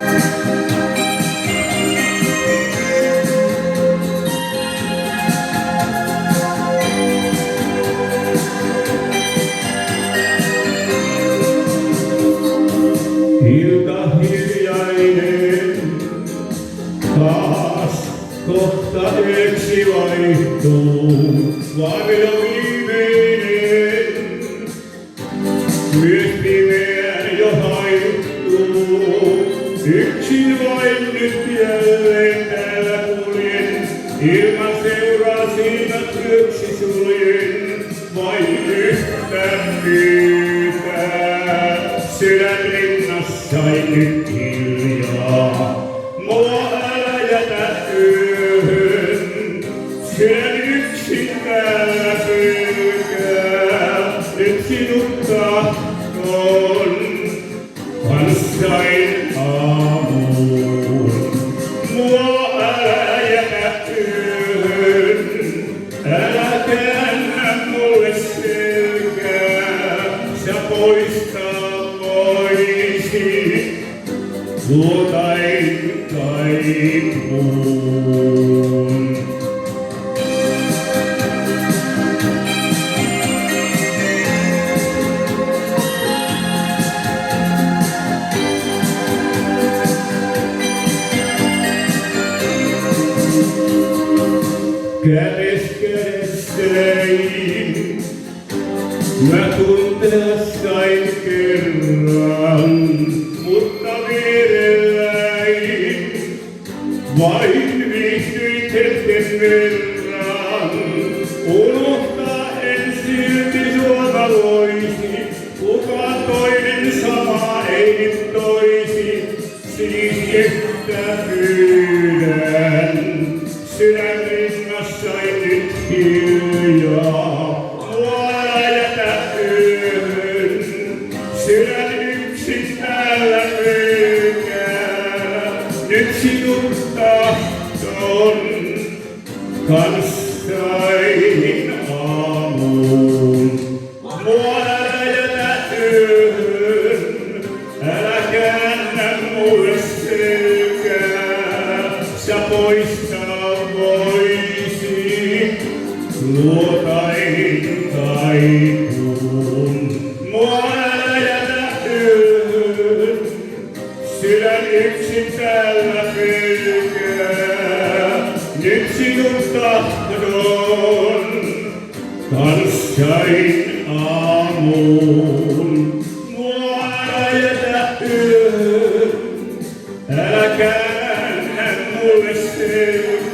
Ilta hiljainen, taas kohta yöksi vaihtuu, varjo viimeinen, myös pimeän jo haihtuu. Yksin vain nyt jälleen täällä kuljen, ilman seuraa silmät yöksi suljen, vain yhtä pyytää, sydän rinnassain nyt hiljaa. Mua älä jätä yöhön, sydän yksin täällä pelkää, nyt sinut tahton kanssain aamuun. Mua älä jätä yöhön, älä käännä mulle selkää, sä poistaa voisi luotain kaipuun. Kädes kädessäin, mä tuntea sain kerran, mutta vierelläin vain viihtyin hetken verran. Unohtaa en silti sua voisi, kuka toinen sama ei nyt toisi, siis yhtä pyydän. Sydän rinnassain nyt hiljaa, mua älä jätä yöhön, sydän yksin täällä pelkää, nyt sinut tahton kanssain aamuun. Mua älä jätä yöhön, älä käännä mulle selkää, sä poistaa voisi luotain kaipuun. Mua älä jätä yöhön, sydän yksin täällä pelkää, nyt sinut tahdon kanssain aamuun. Mua älä jätä yöhön, älä käännä mulle selkää,